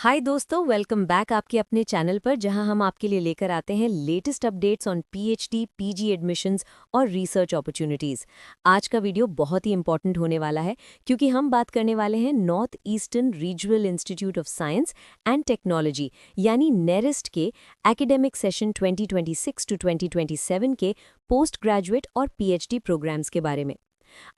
हाय दोस्तों, welcome back आपके अपने चैनल पर जहां हम आपके लिए लेकर आते हैं latest updates on PhD, PG admissions और रिसर्च अपॉर्चुनिटीज़। आज का वीडियो बहुत ही इंपॉर्टेंट होने वाला है क्योंकि हम बात करने वाले हैं north eastern regional institute of science and technology यानी नेरिस्ट के एकेडमिक सेशन 2026 टू 2027 के पोस्ट ग्रेजुएट और पीएचडी प्रोग्राम्स के बारे में।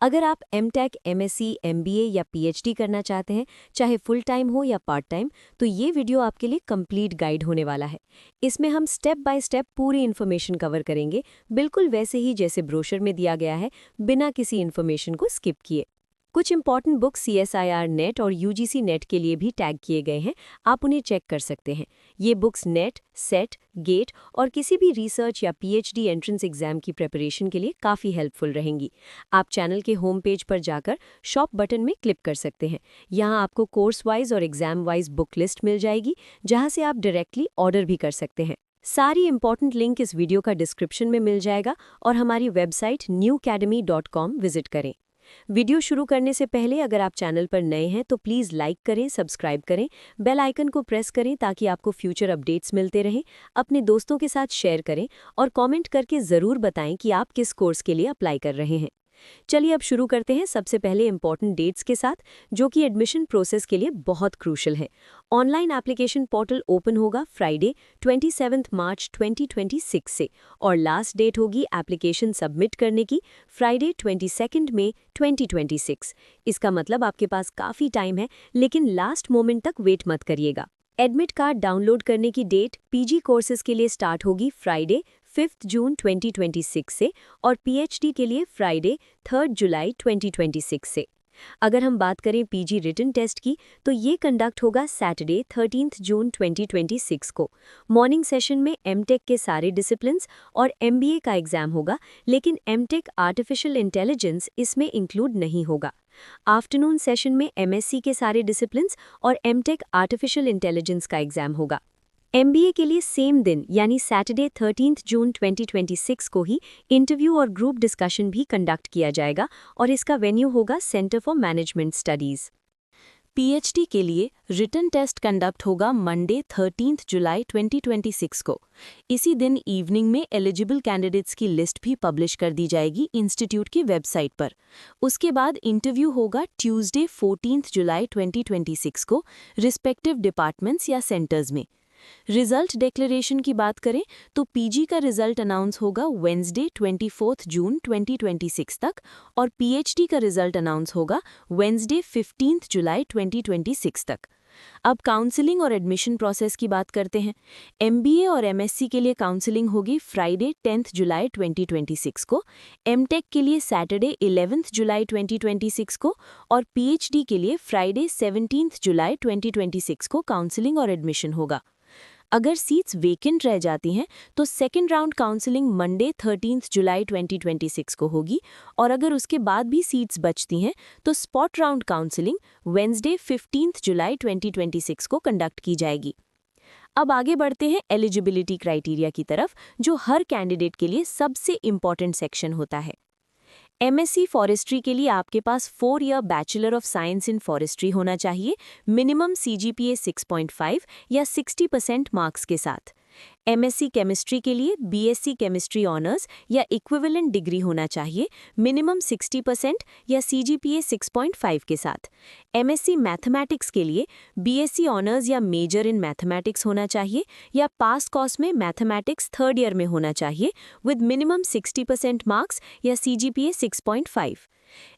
अगर आप एमटेक, एमएससी, एमबीए या पीएचडी करना चाहते हैं, चाहे फुल टाइम हो या पार्ट टाइम, तो ये वीडियो आपके लिए कंप्लीट गाइड होने वाला है। इसमें हम स्टेप बाय स्टेप पूरी इन्फॉर्मेशन कवर करेंगे, बिल्कुल वैसे ही जैसे ब्रोशर में दिया गया है, बिना किसी इन्फॉर्मेशन को स्किप किए। कुछ इंपॉर्टेंट बुक्स सीएसआईआर नेट और यूजीसी नेट के लिए भी टैग किए गए हैं, आप उन्हें चेक कर सकते हैं। ये बुक्स नेट, सेट, गेट और किसी भी रिसर्च या पीएचडी एंट्रेंस एग्जाम की प्रिपरेशन के लिए काफ़ी हेल्पफुल रहेंगी। आप चैनल के होम पेज पर जाकर शॉप बटन में क्लिक कर सकते हैं। यहाँ आपको कोर्स वाइज और एग्जाम वाइज बुक लिस्ट मिल जाएगी, जहाँ से आप डायरेक्टली ऑर्डर भी कर सकते हैं। सारी इंपॉर्टेंट लिंक इस वीडियो का डिस्क्रिप्शन में मिल जाएगा और हमारी वेबसाइट newacademy.com विजिट करें। वीडियो शुरू करने से पहले अगर आप चैनल पर नए हैं तो प्लीज़ लाइक करें, सब्सक्राइब करें, बेल आइकन को प्रेस करें ताकि आपको फ्यूचर अपडेट्स मिलते रहें। अपने दोस्तों के साथ शेयर करें और कमेंट करके ज़रूर बताएं कि आप किस कोर्स के लिए अप्लाई कर रहे हैं। चलिए अब शुरू करते हैं सबसे पहले इंपॉर्टेंट डेट्स के साथ, जो कि एडमिशन प्रोसेस के लिए बहुत क्रूशल है। ऑनलाइन एप्लीकेशन पोर्टल ओपन होगा फ्राइडे 27 मार्च 2026 से और लास्ट डेट होगी एप्लीकेशन सबमिट करने की फ्राइडे 22 मई 2026। इसका मतलब आपके पास काफ़ी टाइम है, लेकिन लास्ट मोमेंट तक वेट मत करिएगा। एडमिट कार्ड डाउनलोड करने की डेट पीजी कोर्सेज के लिए स्टार्ट होगी फ्राइडे 5 जून 2026 से और पीएचडी के लिए फ्राइडे 3 जुलाई 2026 से। अगर हम बात करें पीजी रिटन टेस्ट की, तो ये कंडक्ट होगा सैटरडे 13 जून 2026 को। मॉर्निंग सेशन में एमटेक के सारे डिसिप्लिन्स और एमबीए का एग्जाम होगा, लेकिन एमटेक आर्टिफिशियल इंटेलिजेंस इसमें इंक्लूड नहीं होगा। आफ्टरनून सेशन में एमएससी के सारे डिसिप्लिन्स और एमटेक आर्टिफिशियल इंटेलिजेंस का एग्जाम होगा। एमबीए के लिए सेम दिन यानी सैटरडे 13 जून 2026 को ही इंटरव्यू और ग्रुप डिस्कशन भी कंडक्ट किया जाएगा और इसका वेन्यू होगा centre for management studies. PhD के लिए रिटन टेस्ट कंडक्ट होगा मंडे 13 जुलाई 2026 को। इसी दिन इवनिंग में एलिजिबल कैंडिडेट्स की लिस्ट भी पब्लिश कर दी जाएगी इंस्टीट्यूट की वेबसाइट पर। उसके बाद इंटरव्यू होगा ट्यूसडे 14 जुलाई 2026 को रिस्पेक्टिव डिपार्टमेंट्स या सेंटर्स में। रिजल्ट डिक्लेरेशन की बात करें तो पीजी का रिजल्ट अनाउंस होगा वेंसडे 24 जून 2026 तक और पीएचडी का रिजल्ट अनाउंस होगा वेंसडे 15 जुलाई 2026 तक। अब काउंसलिंग और एडमिशन प्रोसेस की बात करते हैं। एमबीए और एमएससी के लिए काउंसलिंग होगी फ्राइडे 10 जुलाई 2026 को, एमटेक के लिए सैटरडे 11 जुलाई 2026 को और पीएचडी के लिए फ्राइडे 17 जुलाई 2026 को काउंसलिंग और एडमिशन होगा। अगर सीट्स वेकेंट रह जाती हैं तो सेकेंड राउंड काउंसलिंग मंडे 13 जुलाई 2026 को होगी और अगर उसके बाद भी सीट्स बचती हैं तो स्पॉट राउंड काउंसलिंग वेंसडे 15 जुलाई 2026 को कंडक्ट की जाएगी। अब आगे बढ़ते हैं एलिजिबिलिटी क्राइटेरिया की तरफ, जो हर कैंडिडेट के लिए सबसे इम्पॉर्टेंट सेक्शन होता है। एमएससी फॉरेस्ट्री के लिए आपके पास 4 year bachelor of science in forestry होना चाहिए, मिनिमम सीजीपीए 6.5 या 60% मार्क्स के साथ। एमएससी केमिस्ट्री के लिए बीएससी केमिस्ट्री ऑनर्स या इक्विवेलेंट डिग्री होना चाहिए, मिनिमम 60% या सीजीपीए 6.5 के साथ। एमएससी मैथमेटिक्स के लिए बीएससी ऑनर्स या मेजर इन मैथमेटिक्स होना चाहिए या पास कोर्स में मैथमेटिक्स 3rd ईयर में होना चाहिए विद मिनिमम 60% मार्क्स या सीजीपीए 6.5।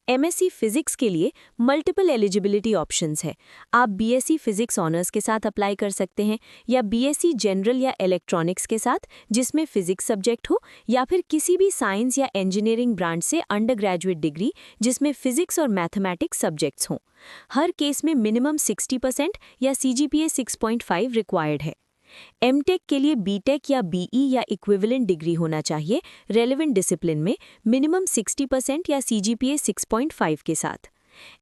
एमएससी फिजिक्स के लिए मल्टीपल एलिजिबिलिटी ऑप्शंस है। आप बीएससी फिजिक्स ऑनर्स के साथ अप्लाई कर सकते हैं या बीएससी जनरल या इलेक्ट्रॉनिक्स के साथ जिसमें फिजिक्स सब्जेक्ट हो, या फिर किसी भी साइंस या इंजीनियरिंग ब्रांच से अंडर ग्रेजुएट डिग्री जिसमें फिजिक्स और मैथमेटिक्स सब्जेक्ट्स हों। हर केस में मिनिमम 60% या सीजीपीए 6.5 रिक्वायर्ड है। एमटेक के लिए बीटेक या बीई या इक्विवेलेंट डिग्री होना चाहिए रेलेवेंट डिसिप्लिन में, मिनिमम 60% या सीजीपीए 6.5 के साथ।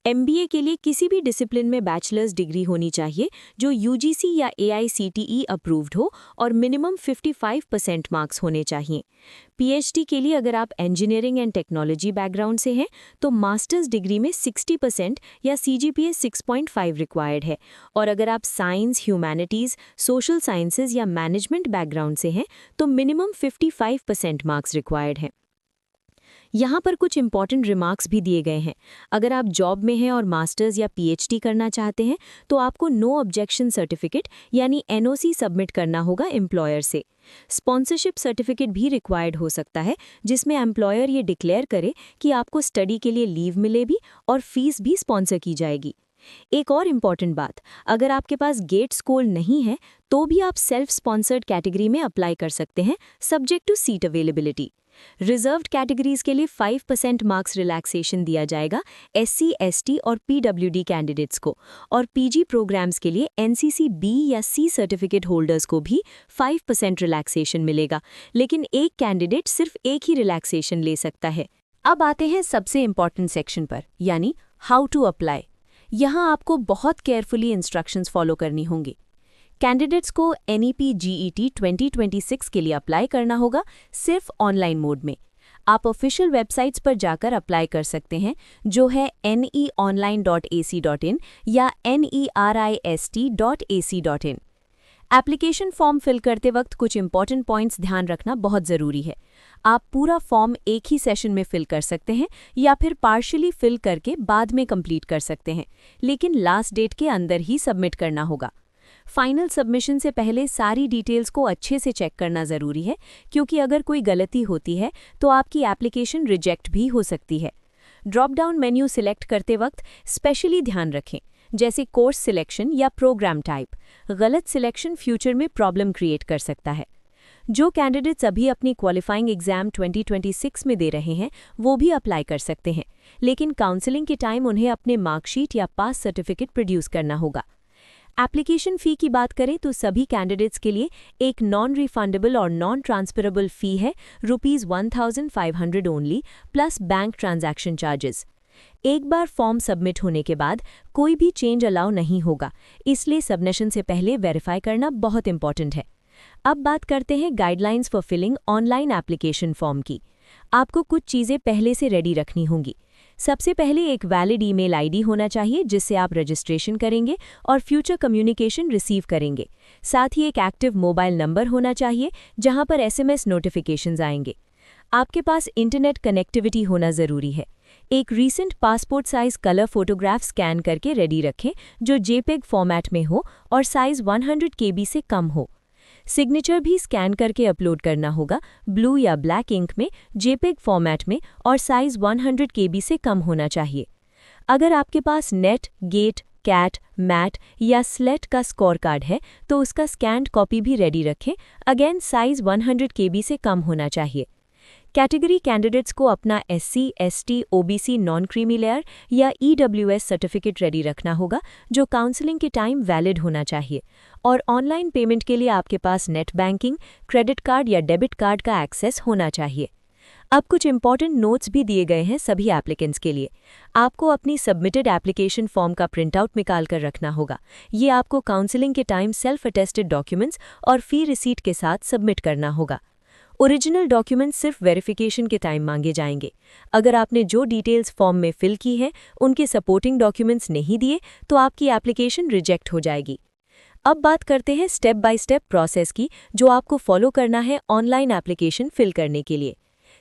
MBA के लिए किसी भी डिसिप्लिन में बैचलर्स डिग्री होनी चाहिए जो UGC या AICTE अप्रूव्ड हो और मिनिमम 55% मार्क्स होने चाहिए। PhD के लिए अगर आप इंजीनियरिंग एंड टेक्नोलॉजी बैकग्राउंड से हैं तो मास्टर्स डिग्री में 60% या CGPA 6.5 रिक्वायर्ड है, और अगर आप साइंस, ह्यूमैनिटीज़, सोशल साइंसेज या मैनेजमेंट बैकग्राउंड से हैं तो मिनिमम 55% मार्क्स रिक्वायर्ड हैं। यहाँ पर कुछ इंपॉर्टेंट रिमार्क्स भी दिए गए हैं। अगर आप जॉब में हैं और मास्टर्स या PhD करना चाहते हैं तो आपको नो ऑब्जेक्शन सर्टिफिकेट यानी NOC सबमिट करना होगा एम्प्लॉयर से। स्पॉन्सरशिप सर्टिफिकेट भी रिक्वायर्ड हो सकता है, जिसमें एम्प्लॉयर ये डिक्लेयर करे कि आपको स्टडी के लिए लीव मिले भी और फीस भी स्पॉन्सर की जाएगी। एक और इम्पॉर्टेंट बात, अगर आपके पास गेट स्कोर नहीं है तो भी आप सेल्फ स्पॉन्सर्ड कैटेगरी में अप्लाई कर सकते हैं, subject to seat availability. Reserved categories के लिए 5% मार्क्स रिलैक्सेशन दिया जाएगा SC, ST और PWD कैंडिडेट्स को, और PG प्रोग्राम्स के लिए NCC B या C सर्टिफिकेट होल्डर्स को भी 5% रिलैक्सेशन मिलेगा, लेकिन एक कैंडिडेट सिर्फ एक ही रिलैक्सेशन ले सकता है। अब आते हैं सबसे इम्पॉर्टेंट सेक्शन पर, यानी हाउ टू अप्लाई। यहाँ आपको बहुत केयरफुली इंस्ट्रक्शंस फॉलो करनी होंगी। कैंडिडेट्स को NEP GET 2026 के लिए अप्लाई करना होगा सिर्फ ऑनलाइन मोड में। आप ऑफिशियल वेबसाइट्स पर जाकर अप्लाई कर सकते हैं, जो है neonline.ac.in या nerist.ac.in। एप्लीकेशन फॉर्म फिल करते वक्त कुछ इंपॉर्टेंट पॉइंट्स ध्यान रखना बहुत ज़रूरी है। आप पूरा फॉर्म एक ही सेशन में फिल कर सकते हैं या फिर पार्शियली फिल करके बाद में कंप्लीट कर सकते हैं, लेकिन लास्ट डेट के अंदर ही सबमिट करना होगा। फाइनल सबमिशन से पहले सारी डिटेल्स को अच्छे से चेक करना ज़रूरी है, क्योंकि अगर कोई गलती होती है तो आपकी एप्लीकेशन रिजेक्ट भी हो सकती है। ड्रॉप डाउन मेन्यू सिलेक्ट करते वक्त स्पेशली ध्यान रखें, जैसे कोर्स सिलेक्शन या प्रोग्राम टाइप। गलत सिलेक्शन फ्यूचर में प्रॉब्लम क्रिएट कर सकता है। जो कैंडिडेट्स अभी अपनी क्वालिफाइंग एग्जाम 2026 में दे रहे हैं वो भी अप्लाई कर सकते हैं, लेकिन काउंसलिंग के टाइम उन्हें अपने मार्कशीट या पास सर्टिफिकेट प्रोड्यूस करना होगा। एप्लीकेशन फ़ी की बात करें तो सभी कैंडिडेट्स के लिए एक नॉन रिफंडेबल और नॉन ट्रांसफरेबल फ़ी है ₹1500 only plus bank transaction charges. एक बार फॉर्म सबमिट होने के बाद कोई भी चेंज अलाउ नहीं होगा, इसलिए सबमिशन से पहले वेरीफाई करना बहुत इंपॉर्टेंट है। अब बात करते हैं guidelines for filling online application form की। आपको कुछ चीज़ें पहले से रेडी रखनी होंगी। सबसे पहले एक वैलिड ईमेल आईडी होना चाहिए जिससे आप रजिस्ट्रेशन करेंगे और फ्यूचर कम्युनिकेशन रिसीव करेंगे। साथ ही एक एक्टिव मोबाइल नंबर होना चाहिए जहां पर SMS नोटिफिकेशंस आएंगे। आपके पास इंटरनेट कनेक्टिविटी होना ज़रूरी है। एक recent passport size colour photograph scan करके रेडी रखें जो JPEG फॉर्मेट में हो और साइज 100 KB से कम हो। सिग्नेचर भी स्कैन करके अपलोड करना होगा, ब्लू या ब्लैक इंक में, JPEG फॉर्मेट में और साइज 100 KB से कम होना चाहिए। अगर आपके पास नेट, गेट, कैट, मैट या स्लेट का स्कोर कार्ड है तो उसका स्कैन्ड कॉपी भी रेडी रखें, अगेन साइज 100 KB से कम होना चाहिए। कैटेगरी कैंडिडेट्स को अपना SC, ST, OBC non creamy layer या EWS सर्टिफिकेट रेडी रखना होगा जो काउंसलिंग के टाइम वैलिड होना चाहिए, और ऑनलाइन पेमेंट के लिए आपके पास नेट बैंकिंग, क्रेडिट कार्ड या डेबिट कार्ड का एक्सेस होना चाहिए। अब कुछ इंपॉर्टेंट नोट्स भी दिए गए हैं सभी एप्लीकेंट्स के लिए। आपको अपनी सबमिटेड एप्लीकेशन फॉर्म का प्रिंटआउट निकाल कर रखना होगा। ये आपको काउंसलिंग के टाइम सेल्फ अटेस्टेड डॉक्यूमेंट्स और फी रिसीट के साथ सबमिट करना होगा। ओरिजिनल डॉक्यूमेंट्स सिर्फ वेरिफिकेशन के टाइम मांगे जाएंगे। अगर आपने जो डिटेल्स फॉर्म में फिल की हैं उनके सपोर्टिंग डॉक्यूमेंट्स नहीं दिए तो आपकी एप्लीकेशन रिजेक्ट हो जाएगी। अब बात करते हैं स्टेप बाय स्टेप प्रोसेस की जो आपको फॉलो करना है ऑनलाइन एप्लीकेशन फिल करने के लिए।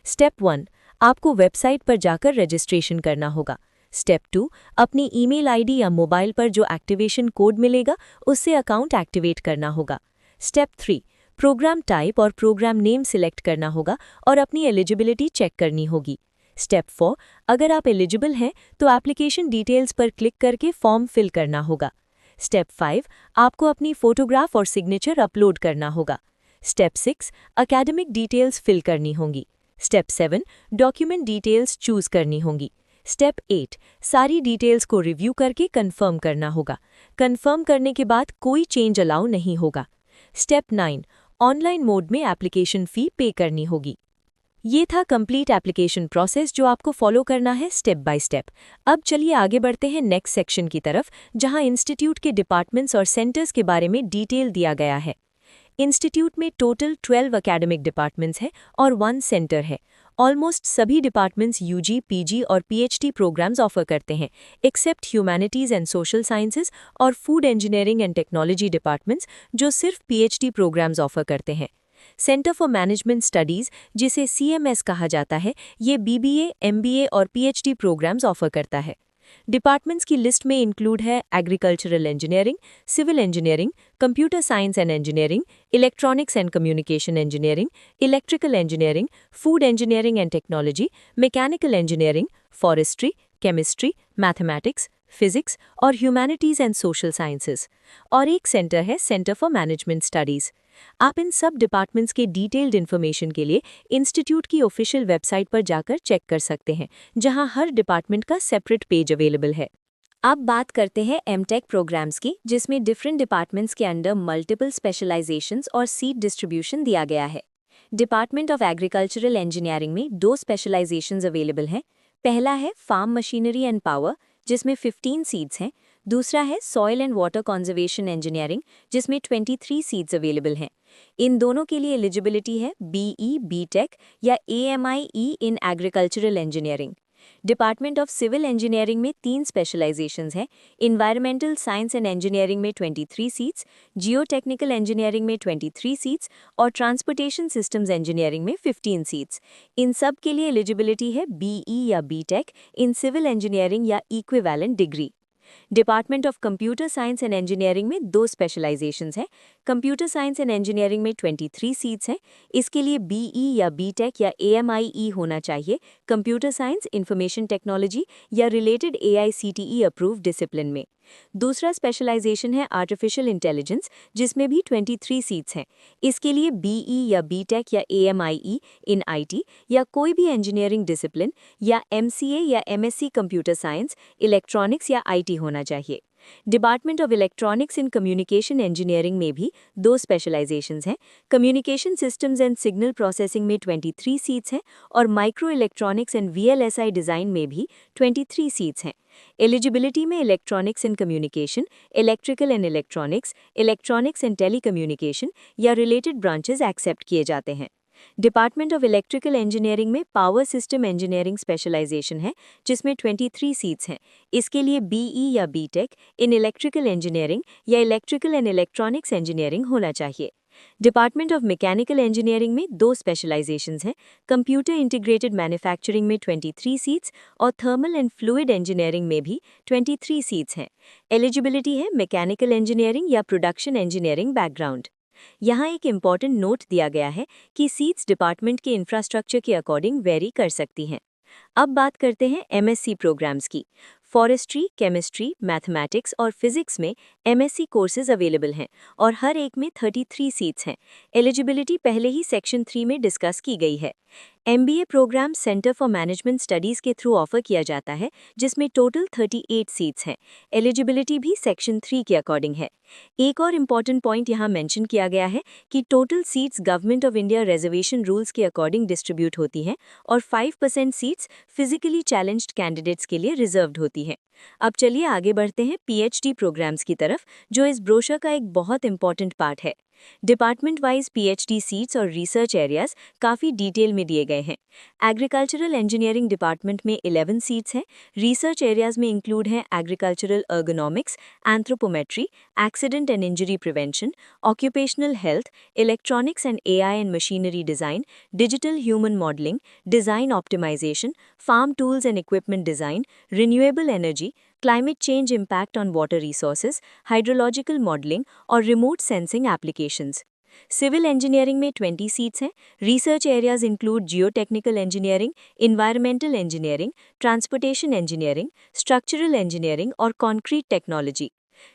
स्टेप 1, आपको वेबसाइट पर जाकर रजिस्ट्रेशन करना होगा। स्टेप 2, अपनी ईमेल आईडी या मोबाइल पर जो एक्टिवेशन कोड मिलेगा उससे अकाउंट एक्टिवेट करना होगा। स्टेप 3, प्रोग्राम टाइप और प्रोग्राम नेम सिलेक्ट करना होगा और अपनी एलिजिबिलिटी चेक करनी होगी। स्टेप 4, अगर आप एलिजिबल हैं तो एप्लीकेशन डिटेल्स पर क्लिक करके फॉर्म फिल करना होगा। स्टेप 5, आपको अपनी फोटोग्राफ और सिग्नेचर अपलोड करना होगा। स्टेप 6, एकेडमिक डिटेल्स फिल करनी होंगी। स्टेप 7, डॉक्यूमेंट डिटेल्स चूज करनी होंगी। स्टेप 8, सारी डिटेल्स को रिव्यू करके कंफर्म करना होगा। कंफर्म करने के बाद कोई चेंज अलाउ नहीं होगा। स्टेप 9, ऑनलाइन मोड में एप्लीकेशन फ़ी पे करनी होगी। ये था कंप्लीट एप्लीकेशन प्रोसेस जो आपको फॉलो करना है स्टेप बाय स्टेप। अब चलिए आगे बढ़ते हैं नेक्स्ट सेक्शन की तरफ, जहां इंस्टीट्यूट के डिपार्टमेंट्स और सेंटर्स के बारे में डिटेल दिया गया है। इंस्टीट्यूट में टोटल 12 एकेडमिक डिपार्टमेंट्स हैं और 1 सेंटर है। ऑलमोस्ट सभी डिपार्टमेंट्स यूजी, पीजी और पीएचडी प्रोग्राम्स ऑफर करते हैं, except humanities and social sciences और food engineering and technology departments जो सिर्फ पीएचडी प्रोग्राम्स ऑफर करते हैं। सेंटर फॉर मैनेजमेंट स्टडीज़, जिसे सीएमएस कहा जाता है, ये बीबीए, एमबीए और पीएचडी प्रोग्राम्स ऑफर करता है। डिपार्टमेंट्स की लिस्ट में इंक्लूड है agricultural engineering, civil engineering, computer science and engineering, electronics and communication engineering, electrical engineering, food engineering and technology, mechanical engineering, forestry, chemistry, mathematics, physics और humanities and social sciences. और एक centre है centre for management studies. आप इन सब departments के detailed information के लिए institute की ऑफिशियल वेबसाइट पर जाकर चेक कर सकते हैं, जहां हर डिपार्टमेंट का सेपरेट पेज अवेलेबल है। अब बात करते हैं एमटेक प्रोग्राम्स की, जिसमें डिफरेंट डिपार्टमेंट्स के अंडर मल्टीपल स्पेशलाइजेशंस और सीट डिस्ट्रीब्यूशन दिया गया है। डिपार्टमेंट ऑफ एग्रीकल्चरल इंजीनियरिंग में 2 स्पेशलाइजेशंस अवेलेबल हैं। पहला है फार्म मशीनरी एंड पावर, जिसमें 15 सीट्स हैं। दूसरा है soil and water conservation engineering, जिसमें 23 सीट्स अवेलेबल हैं। इन दोनों के लिए एलिजिबिलिटी है बीई, बीटेक या AMIE in agricultural engineering. Department of civil engineering में 3 स्पेशलाइजेशंस हैं। इन्वायरमेंटल साइंस एंड इंजीनियरिंग में 23 सीट्स, जियो टेक्निकल इंजीनियरिंग में 23 सीट्स और ट्रांसपोर्टेशन सिस्टम्स इंजीनियरिंग में 15 सीट्स। इन सब के लिए एलिजिबिलिटी है बीई या बीटेक इन सिविल इंजीनियरिंग या equivalent degree. Department of computer science and engineering में 2 स्पेशलाइजेशंस हैं। कंप्यूटर साइंस एंड इंजीनियरिंग में 23 सीट्स हैं। इसके लिए बीई या बीटेक या एएमआईई होना चाहिए, कंप्यूटर साइंस, इंफॉर्मेशन टेक्नोलॉजी या रिलेटेड एआईसीटीई अप्रूव्ड डिसिप्लिन में। दूसरा स्पेशलाइजेशन है आर्टिफिशियल इंटेलिजेंस, जिसमें भी 23 सीट्स हैं। इसके लिए बीई या बीटेक या एएमआईई इन आईटी या कोई भी इंजीनियरिंग डिसिप्लिन या एमसीए या एमएससी कंप्यूटर साइंस, इलेक्ट्रॉनिक्स या आईटी होना चाहिए। Department of electronics and communication engineering में भी 2 स्पेशलाइजेशंस हैं। Communication systems and signal processing में 23 सीट्स हैं और micro electronics and VLSI design में भी 23 सीट्स हैं। एलिजिबिलिटी में electronics and communication, electrical and electronics and telecommunication या रिलेटेड ब्रांचेस एक्सेप्ट किए जाते हैं। डिपार्टमेंट ऑफ इलेक्ट्रिकल इंजीनियरिंग में पावर सिस्टम इंजीनियरिंग स्पेशलाइजेशन है, जिसमें 23 सीट्स हैं। इसके लिए बीई या बीटेक इन इलेक्ट्रिकल इंजीनियरिंग या इलेक्ट्रिकल एंड इलेक्ट्रॉनिक्स इंजीनियरिंग होना चाहिए। डिपार्टमेंट ऑफ मैकेनिकल इंजीनियरिंग में 2 स्पेशलाइजेशंस हैं। कंप्यूटर इंटीग्रेटेड मैन्युफैक्चरिंग में 23 सीट्स और थर्मल एंड फ्लूइड इंजीनियरिंग में भी 23 सीट्स हैं। एलिजिबिलिटी है मैकेनिकल इंजीनियरिंग या प्रोडक्शन इंजीनियरिंग बैकग्राउंड। यहाँ एक इम्पॉर्टेंट नोट दिया गया है कि सीट्स डिपार्टमेंट के इंफ्रास्ट्रक्चर के अकॉर्डिंग वेरी कर सकती हैं। अब बात करते हैं एमएससी प्रोग्राम्स की। फॉरेस्ट्री, केमिस्ट्री, मैथमेटिक्स और फिजिक्स में एमएससी कोर्सेज अवेलेबल हैं और हर एक में 33 सीट्स हैं। एलिजिबिलिटी पहले ही सेक्शन 3 में डिस्कस की गई है। MBA programme centre for management studies के थ्रू ऑफर किया जाता है, जिसमें टोटल 38 सीट्स हैं। एलिजिबिलिटी भी सेक्शन 3 के अकॉर्डिंग है। एक और इम्पॉर्टेंट पॉइंट यहाँ मेंशन किया गया है कि total seats government of India reservation rules के अकॉर्डिंग डिस्ट्रीब्यूट होती हैं और 5% सीट्स फिजिकली चैलेंज्ड कैंडिडेट्स के लिए रिजर्व्ड होती हैं। अब चलिए आगे बढ़ते हैं पीएचडी प्रोग्राम्स की तरफ, जो इस ब्रोशर का एक बहुत इंपॉर्टेंट पार्ट है। डिपार्टमेंट वाइज पीएचडी सीट्स और रिसर्च एरियाज काफ़ी डिटेल में दिए गए हैं। एग्रीकल्चरल इंजीनियरिंग डिपार्टमेंट में 11 सीट्स हैं। रिसर्च एरियाज में इंक्लूड हैं agricultural ergonomics, anthropometry, accident and injury prevention, occupational health, electronics and AI and machinery design, digital human modelling, design optimisation, farm tools and equipment design, renewable energy, climate change impact on water resources, hydrological modelling और remote sensing applications. Civil engineering में 20 seats हैं। Research areas include geotechnical engineering, environmental engineering, transportation engineering, structural engineering और concrete technology.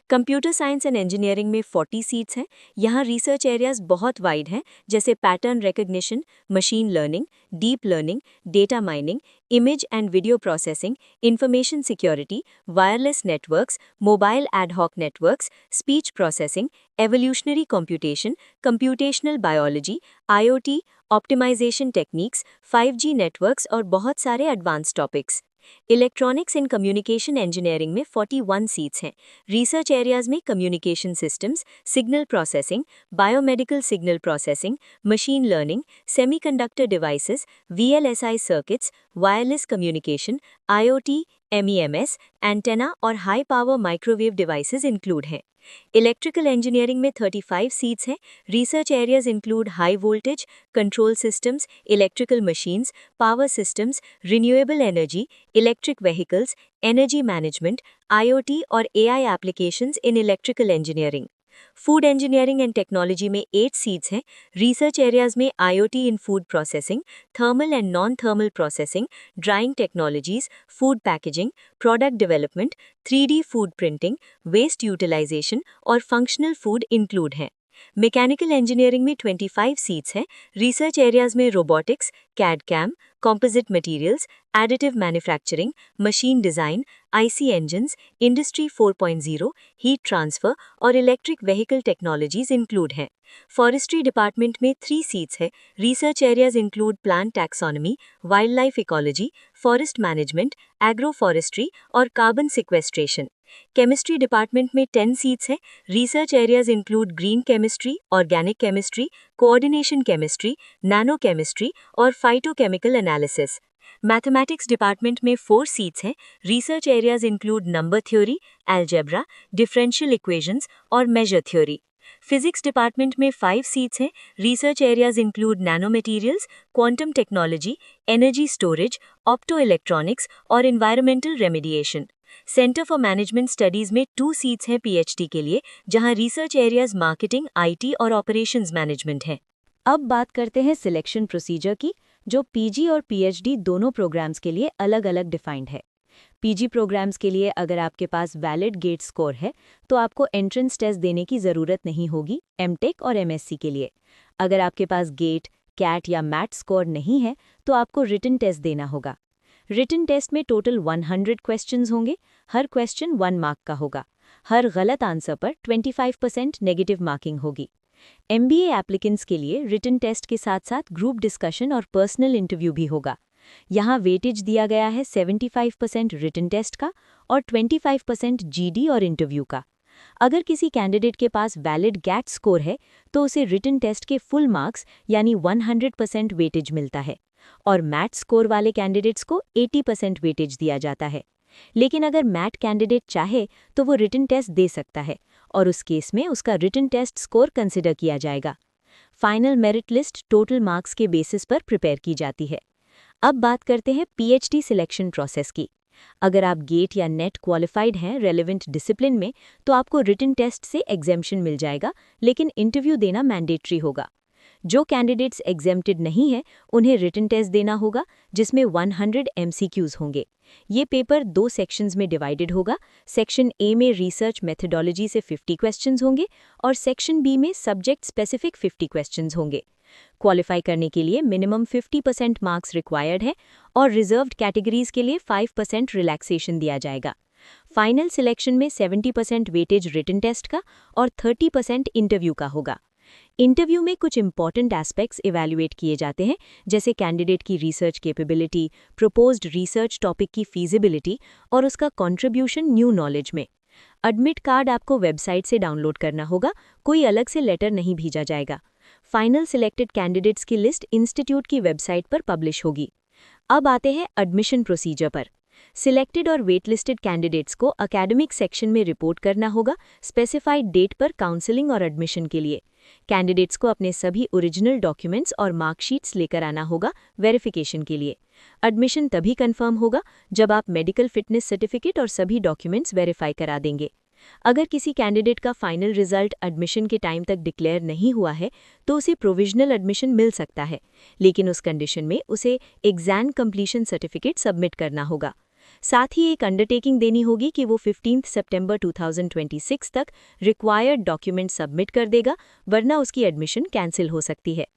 Computer science and engineering में 40 seats हैं। यहाँ research areas बहुत wide हैं, जैसे pattern recognition, machine learning, deep learning, data mining, image and video processing, information security, wireless networks, mobile ad hoc networks, speech processing, evolutionary computation, computational biology, IoT, optimisation techniques, 5G networks और बहुत सारे advance topics. Electronics and communication engineering में 41 seats हैं। Research areas में communication systems, signal processing, biomedical signal processing, machine learning, semiconductor devices, VLSI circuits, wireless communication, IoT, MEMS, antenna और high power microwave devices include हैं। Electrical engineering में 35 seats हैं। Research areas include high voltage, control systems, electrical machines, power systems, renewable energy, electric vehicles, energy management, IoT और AI applications in electrical engineering. Food engineering and technology में 8 seats हैं। Research areas में IoT in food processing, thermal and non thermal processing, drying technologies, food packaging, product development, 3D food printing, waste utilisation और functional food include हैं। Mechanical engineering में 25 seats हैं। Research areas में robotics, CAD CAM, composite materials, additive manufacturing, machine design, IC engines, industry 4.0, heat transfer और electric vehicle technologies include हैं। Forestry department में 3 seats हैं। Research areas include plant taxonomy, wildlife ecology, forest management, agro forestry और carbon sequestration. Chemistry department में 10 seats हैं। Research areas include green chemistry, organic chemistry, coordination chemistry, nano chemistry और phytochemical analysis. Mathematics department में 4 seats हैं। Research areas include number theory, algebra, differential equations और measure theory. Physics department में 5 seats हैं। Research areas include nanomaterials, quantum technology, energy storage, optoelectronics और environmental remediation. Centre for management studies में 2 seats हैं PhD के लिए, जहां research areas marketing, IT और ऑपरेशंस मैनेजमेंट हैं। अब बात करते हैं सिलेक्शन प्रोसीजर की, जो PG और PhD दोनों प्रोग्राम्स के लिए अलग-अलग डिफाइंड है। PG प्रोग्राम्स के लिए अगर आपके पास वैलिड गेट स्कोर है तो आपको एंट्रेंस टेस्ट देने की ज़रूरत नहीं होगी MTech और MSc के लिए। अगर आपके पास गेट, कैट या मैट स्कोर नहीं है तो आपको रिटन टेस्ट देना होगा। रिटन टेस्ट में टोटल 100 क्वेश्चंस होंगे। हर क्वेश्चन 1 मार्क का होगा। हर गलत आंसर पर 25% नेगेटिव मार्किंग होगी। MBA एप्लीकेंट्स के लिए रिटन टेस्ट के साथ साथ ग्रुप डिस्कशन और पर्सनल इंटरव्यू भी होगा। यहाँ वेटेज दिया गया है 75% रिटन टेस्ट का और 25% GD और इंटरव्यू का। अगर किसी कैंडिडेट के पास वैलिड गैट स्कोर है तो उसे रिटन टेस्ट के फुल मार्क्स यानी 100% वेटेज मिलता है और मैट स्कोर वाले कैंडिडेट्स को 80% वेटेज दिया जाता है। लेकिन अगर मैट कैंडिडेट चाहे तो वो रिटन टेस्ट दे सकता है और उस केस में उसका रिटन टेस्ट स्कोर कंसिडर किया जाएगा। Final merit list total marks के बेसिस पर प्रिपेयर की जाती है। अब बात करते हैं PhD सिलेक्शन प्रोसेस की। अगर आप गेट या नेट क्वालिफाइड हैं रेलेवेंट डिसिप्लिन में तो आपको रिटन टेस्ट से एग्जेम्पशन मिल जाएगा, लेकिन इंटरव्यू देना मैंडेटरी होगा। जो कैंडिडेट्स एग्जेम्प्टेड नहीं हैं उन्हें रिटन टेस्ट देना होगा, जिसमें 100 MCQs होंगे। ये पेपर 2 सेक्शंस में डिवाइडेड होगा। सेक्शन A में रिसर्च मेथडोलॉजी से 50 क्वेश्चंस होंगे और सेक्शन B में सब्जेक्ट स्पेसिफिक 50 क्वेश्चंस होंगे। क्वालिफाई करने के लिए मिनिमम 50% मार्क्स रिक्वायर्ड है और रिजर्व्ड कैटेगरीज के लिए 5% रिलैक्सेशन दिया जाएगा। फाइनल सिलेक्शन में 70% वेटेज रिटन टेस्ट का और 30% इंटरव्यू का होगा। इंटरव्यू में कुछ इंपॉर्टेंट एस्पेक्ट्स इवैल्यूएट किए जाते हैं, जैसे कैंडिडेट की research capability, proposed research topic की फीजिबिलिटी और उसका कंट्रीब्यूशन न्यू नॉलेज में। एडमिट कार्ड आपको वेबसाइट से डाउनलोड करना होगा, कोई अलग से लेटर नहीं भेजा जाएगा। फाइनल सिलेक्टेड कैंडिडेट्स की लिस्ट इंस्टीट्यूट की वेबसाइट पर पब्लिश होगी। अब आते हैं एडमिशन प्रोसीजर पर। सिलेक्टेड और वेटलिस्टेड कैंडिडेट्स को एकेडमिक सेक्शन में रिपोर्ट करना होगा स्पेसिफाइड डेट पर काउंसलिंग और एडमिशन के लिए। कैंडिडेट्स को अपने सभी ओरिजिनल डॉक्यूमेंट्स और मार्कशीट्स लेकर आना होगा वेरिफिकेशन के लिए। एडमिशन तभी कंफर्म होगा जब आप मेडिकल फिटनेस सर्टिफिकेट और सभी डॉक्यूमेंट्स वेरीफाई करा देंगे। अगर किसी कैंडिडेट का फाइनल रिजल्ट एडमिशन के टाइम तक डिक्लेयर नहीं हुआ है तो उसे प्रोविजनल एडमिशन मिल सकता है, लेकिन उस कंडीशन में उसे एग्जाम कंप्लीशन सर्टिफिकेट सबमिट करना होगा। साथ ही एक अंडरटेकिंग देनी होगी कि वो 15 सितंबर 2026 तक रिक्वायर्ड डॉक्यूमेंट सबमिट कर देगा, वरना उसकी एडमिशन कैंसिल हो सकती है।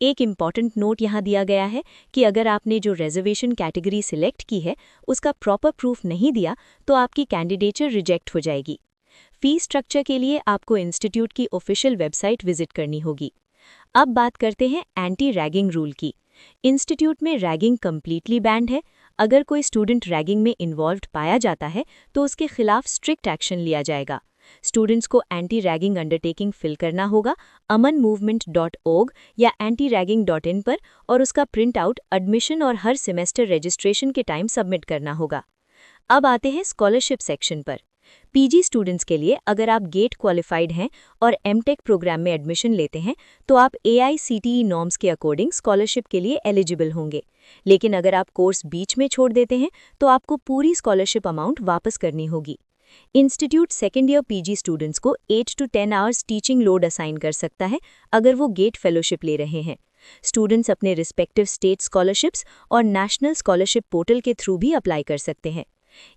एक इम्पॉर्टेंट नोट यहाँ दिया गया है कि अगर आपने जो रिजर्वेशन कैटेगरी सिलेक्ट की है उसका प्रॉपर प्रूफ नहीं दिया तो आपकी कैंडिडेचर रिजेक्ट हो जाएगी। फीस स्ट्रक्चर के लिए आपको इंस्टीट्यूट की ऑफिशियल वेबसाइट विजिट करनी होगी। अब बात करते हैं एंटी रैगिंग रूल की। इंस्टीट्यूट में रैगिंग कंप्लीटली बैंड है। अगर कोई स्टूडेंट रैगिंग में इन्वॉल्व्ड पाया जाता है तो उसके खिलाफ स्ट्रिक्ट एक्शन लिया जाएगा। स्टूडेंट्स को एंटी रैगिंग अंडरटेकिंग फिल करना होगा amanmovement.org या antiraging.in पर और उसका प्रिंट आउट एडमिशन और हर सेमेस्टर रजिस्ट्रेशन के टाइम सबमिट करना होगा। अब आते हैं स्कॉलरशिप सेक्शन पर। पीजी स्टूडेंट्स के लिए अगर आप गेट क्वालिफाइड हैं और एमटेक प्रोग्राम में एडमिशन लेते हैं तो आप AICTE नॉर्म्स के अकॉर्डिंग स्कॉलरशिप के लिए एलिजिबल होंगे। लेकिन अगर आप कोर्स बीच में छोड़ देते हैं तो आपको पूरी स्कॉलरशिप अमाउंट वापस करनी होगी। Institute second year PG students को 8 to 10 hours teaching load assign कर सकता है अगर वो गेट फेलोशिप ले रहे हैं। स्टूडेंट्स अपने रिस्पेक्टिव स्टेट स्कॉलरशिप्स और नेशनल स्कॉलरशिप पोर्टल के थ्रू भी अप्लाई कर सकते हैं।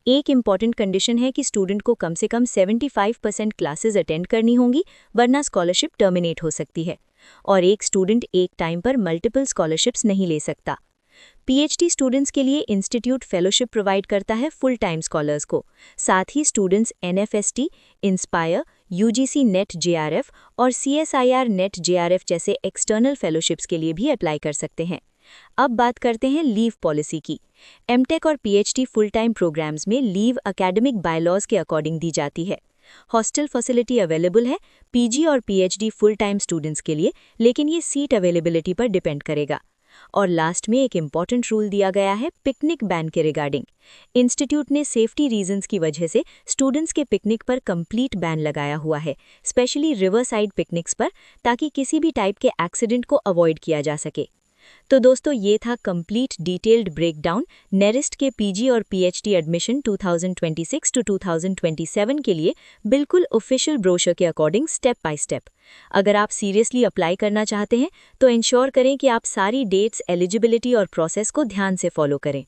एक इम्पॉर्टेंट कंडीशन है कि स्टूडेंट को कम से कम 75% क्लासेस अटेंड करनी होंगी, वरना स्कॉलरशिप टर्मिनेट हो सकती है। और एक स्टूडेंट एक टाइम पर मल्टीपल स्कॉलरशिप्स नहीं ले सकता। पीएचडी स्टूडेंट्स के लिए इंस्टीट्यूट फेलोशिप प्रोवाइड करता है फुल टाइम स्कॉलर्स को। साथ ही students NFST, INSPIRE, UGC NET JRF और CSIR नेट JRF जैसे एक्सटर्नल फेलोशिप्स के लिए भी अप्लाई कर सकते हैं। अब बात करते हैं लीव पॉलिसी की। एमटेक और पीएचडी फुल टाइम प्रोग्राम्स में लीव एकेडमिक बायलॉज के अकॉर्डिंग दी जाती है। हॉस्टल फैसिलिटी अवेलेबल है पीजी और पीएचडी फुल टाइम स्टूडेंट्स के लिए, लेकिन ये सीट अवेलेबिलिटी पर डिपेंड करेगा। और लास्ट में एक इम्पॉर्टेंट रूल दिया गया है पिकनिक बैन के रिगार्डिंग। इंस्टीट्यूट ने सेफ्टी रीजंस की वजह से स्टूडेंट्स के पिकनिक पर कंप्लीट बैन लगाया हुआ है, स्पेशली रिवर साइड पिकनिक्स पर, ताकि किसी भी टाइप के एक्सीडेंट को अवॉइड किया जा सके। तो दोस्तों, ये था कंप्लीट डिटेल्ड ब्रेकडाउन नेरिस्ट के पीजी और पीएचडी एडमिशन 2026 to 2027 के लिए बिल्कुल ऑफिशियल ब्रोशर के अकॉर्डिंग स्टेप बाय स्टेप। अगर आप सीरियसली अप्लाई करना चाहते हैं तो इंश्योर करें कि आप सारी डेट्स, एलिजिबिलिटी और प्रोसेस को ध्यान से फॉलो करें।